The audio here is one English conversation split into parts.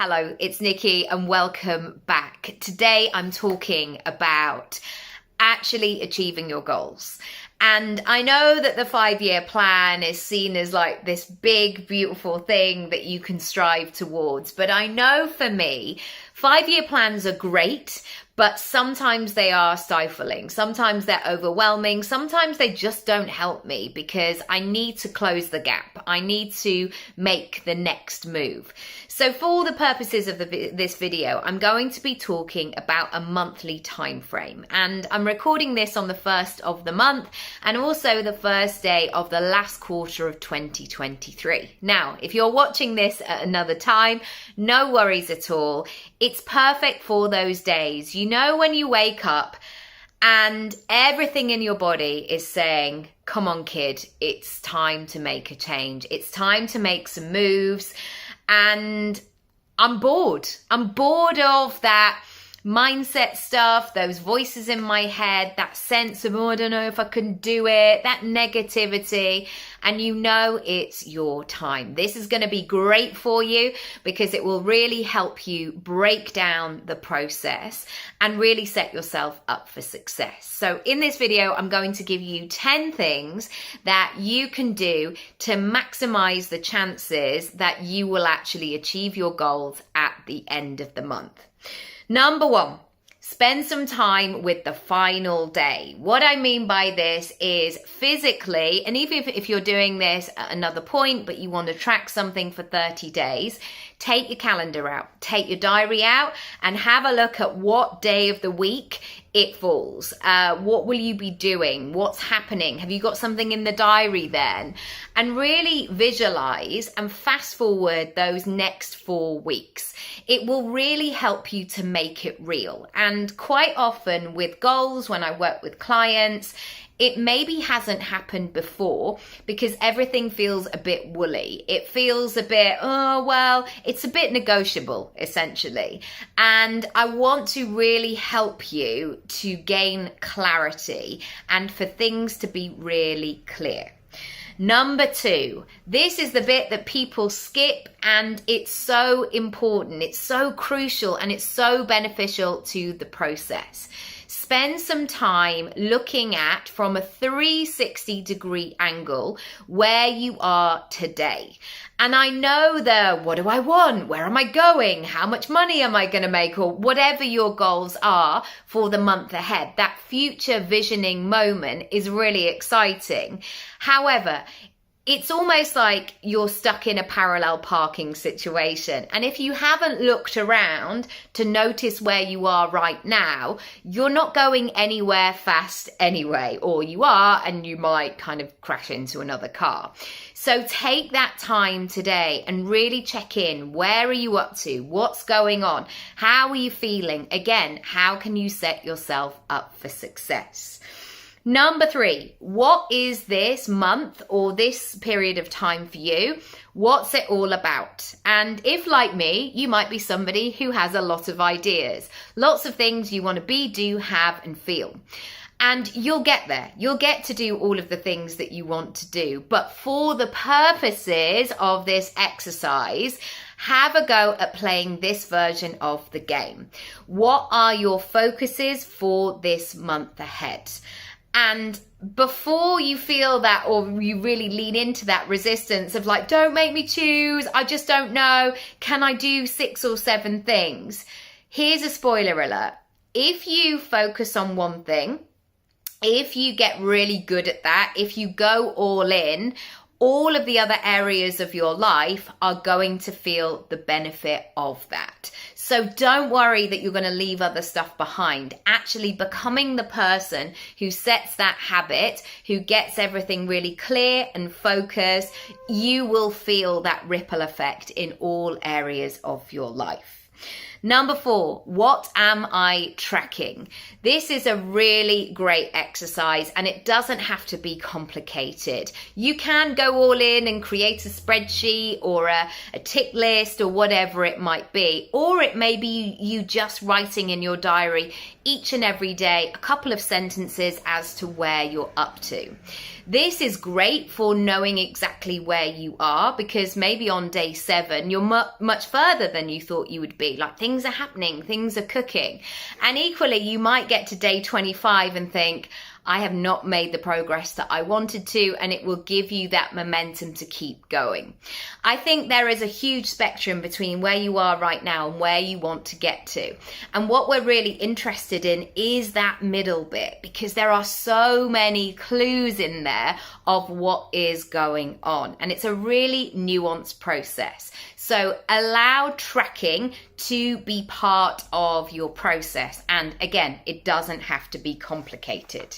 Hello, it's Nikki and welcome back. Today I'm talking about actually achieving your goals. And I know that the 5-year plan is seen as like this big, beautiful thing that you can strive towards. But I know for me, 5-year plans are great, but sometimes they are stifling. Sometimes they're overwhelming. Sometimes they just don't help me because I need to close the gap. I need to make the next move. So for the purposes of this video, I'm going to be talking about a monthly time frame. And I'm recording this on the 1st of the month and also the first day of the last quarter of 2023. Now, if you're watching this at another time, no worries at all. It's perfect for those days. You know, when you wake up and everything in your body is saying, come on, kid, it's time to make a change. It's time to make some moves. And I'm bored. I'm bored of that mindset stuff, those voices in my head, that sense of, oh, I don't know if I can do it, that negativity. And you know it's your time. This is going to be great for you because it will really help you break down the process and really set yourself up for success. So in this video, I'm going to give you 10 things that you can do to maximize the chances that you will actually achieve your goals at the end of the month. Number 1, spend some time with the final day. What I mean by this is physically, and even if you're doing this at another point, but you want to track something for 30 days, take your calendar out, take your diary out and have a look at what day of the week it falls. What will you be doing? What's happening? Have you got something in the diary then? And really visualize and fast forward those next 4 weeks. It will really help you to make it real. And quite often with goals, when I work with clients, it maybe hasn't happened before because everything feels a bit woolly. It feels a bit, oh, well, it's a bit negotiable, essentially. And I want to really help you to gain clarity and for things to be really clear. Number 2, this is the bit that people skip and it's so important. It's so crucial and it's so beneficial to the process. Spend some time looking at from a 360-degree angle where you are today. And I know what do I want? Where am I going? How much money am I going to make? Or whatever your goals are for the month ahead. That future visioning moment is really exciting. However, it's almost like you're stuck in a parallel parking situation. And if you haven't looked around to notice where you are right now, you're not going anywhere fast anyway, or you are, and you might kind of crash into another car. So take that time today and really check in. Where are you up to? What's going on? How are you feeling? Again, how can you set yourself up for success? Number 3, what is this month or this period of time for you? What's it all about? And if, like me, you might be somebody who has a lot of ideas, lots of things you want to be, do, have, and feel. And you'll get there. You'll get to do all of the things that you want to do. But for the purposes of this exercise, have a go at playing this version of the game. What are your focuses for this month ahead? And before you feel that, or you really lean into that resistance of like, don't make me choose, I just don't know, can I do 6 or 7 things? Here's a spoiler alert. If you focus on one thing, if you get really good at that, if you go all in, all of the other areas of your life are going to feel the benefit of that. So don't worry that you're going to leave other stuff behind. Actually becoming the person who sets that habit, who gets everything really clear and focused, you will feel that ripple effect in all areas of your life. Number 4, what am I tracking? This is a really great exercise and it doesn't have to be complicated. You can go all in and create a spreadsheet or a tick list or whatever it might be. Or it may be you just writing in your diary each and every day a couple of sentences as to where you're up to. This is great for knowing exactly where you are, because maybe on day 7 you're much further than you thought you would be. Like, things are happening, things are cooking. And equally, you might get to day 25 and think, I have not made the progress that I wanted to, and it will give you that momentum to keep going. I think there is a huge spectrum between where you are right now and where you want to get to. And what we're really interested in is that middle bit, because there are so many clues in there of what is going on. And it's a really nuanced process. So allow tracking to be part of your process. And again, it doesn't have to be complicated.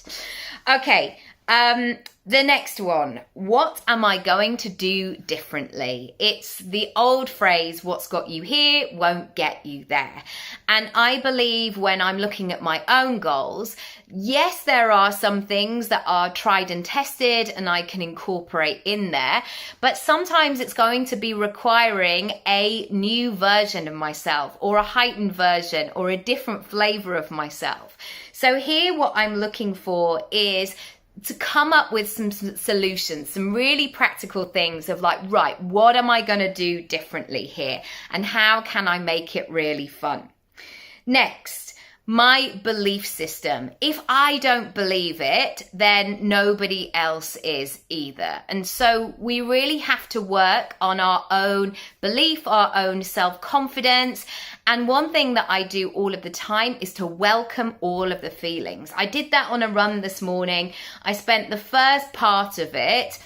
Okay, the next one. What am I going to do differently? It's the old phrase, what's got you here won't get you there. And I believe when I'm looking at my own goals, yes, there are some things that are tried and tested and I can incorporate in there, but sometimes it's going to be requiring a new version of myself, or a heightened version, or a different flavor of myself. So here what I'm looking for is to come up with some solutions, some really practical things of like, right, what am I going to do differently here? And how can I make it really fun? Next, my belief system. If I don't believe it, then nobody else is either. And so we really have to work on our own belief, our own self-confidence. And one thing that I do all of the time is to welcome all of the feelings. I did that on a run this morning. I spent the first part of it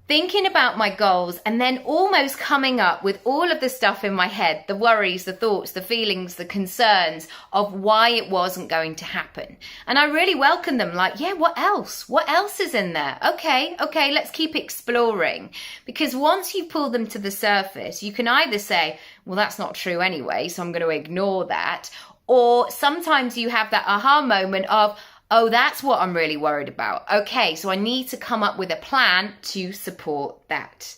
thinking about my goals and then almost coming up with all of the stuff in my head, the worries, the thoughts, the feelings, the concerns of why it wasn't going to happen. And I really welcome them, like, yeah, what else? What else is in there? Okay, let's keep exploring. Because once you pull them to the surface, you can either say, well, that's not true anyway, so I'm going to ignore that. Or sometimes you have that aha moment of, oh, that's what I'm really worried about. Okay, so I need to come up with a plan to support that.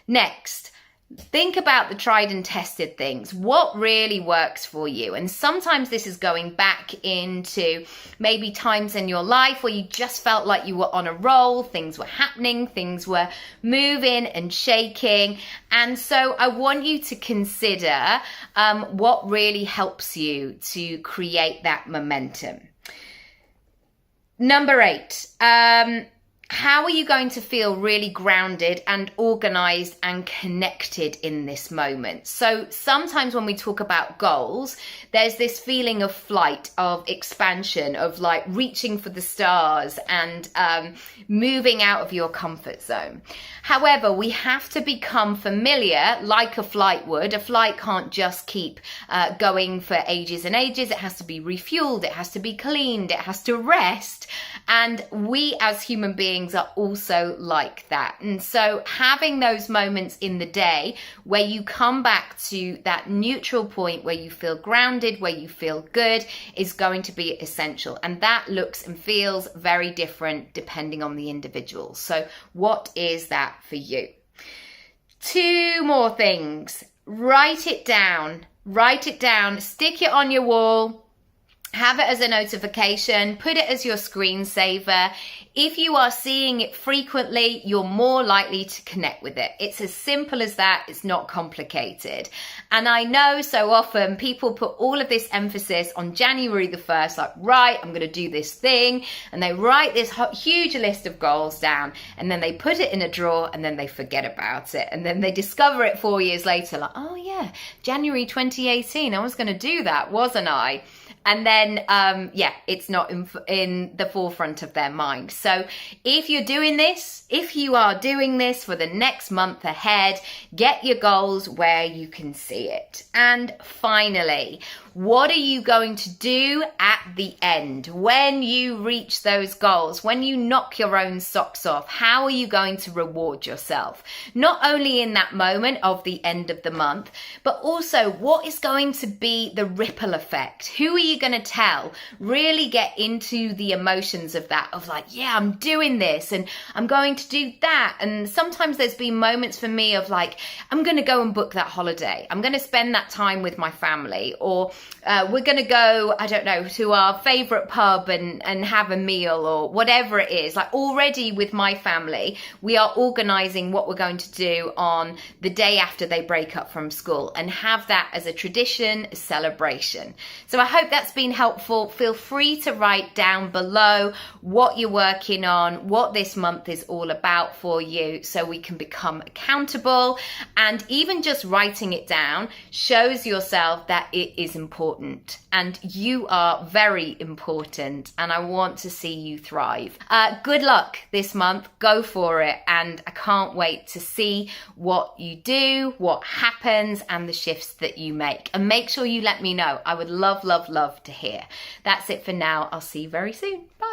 Next, think about the tried and tested things. What really works for you? And sometimes this is going back into maybe times in your life where you just felt like you were on a roll, things were happening, things were moving and shaking. And so I want you to consider what really helps you to create that momentum. Number 8, how are you going to feel really grounded and organized and connected in this moment? So sometimes when we talk about goals, there's this feeling of flight, of expansion, of like reaching for the stars and moving out of your comfort zone. However, we have to become familiar like a flight would. A flight can't just keep going for ages and ages. It has to be refueled. It has to be cleaned. It has to rest. And we as human beings are also like that. And so having those moments in the day where you come back to that neutral point where you feel grounded, where you feel good, is going to be essential. And that looks and feels very different depending on the individual. So what is that for you? 2 more things. Write it down, stick it on your wall. Have it as a notification, put it as your screensaver. If you are seeing it frequently, you're more likely to connect with it. It's as simple as that. It's not complicated. And I know so often people put all of this emphasis on January the 1st, like, right, I'm going to do this thing. And they write this huge list of goals down, and then they put it in a drawer, and then they forget about it. And then they discover it 4 years later, like, oh yeah, January 2018, I was going to do that, wasn't I? And then, it's not in the forefront of their mind. So if you're doing this, if you are doing this for the next month ahead, get your goals where you can see it. And finally, what are you going to do at the end when you reach those goals, when you knock your own socks off? How are you going to reward yourself? Not only in that moment of the end of the month, but also what is going to be the ripple effect? Who are you going to tell? Really get into the emotions of that, of like, yeah, I'm doing this and I'm going to do that. And sometimes there's been moments for me of like, I'm going to go and book that holiday. I'm going to spend that time with my family, or we're going to go, I don't know, to our favorite pub and have a meal, or whatever it is. Like, already with my family, we are organizing what we're going to do on the day after they break up from school, and have that as a tradition, a celebration. So I hope that's been helpful. Feel free to write down below what you're working on, what this month is all about for you, so we can become accountable. And even just writing it down shows yourself that it is important, and you are very important, and I want to see you thrive. Good luck this month. Go for it, and I can't wait to see what you do, what happens, and the shifts that you make. And make sure you let me know. I would love, love, love to hear. That's it for now. I'll see you very soon. Bye.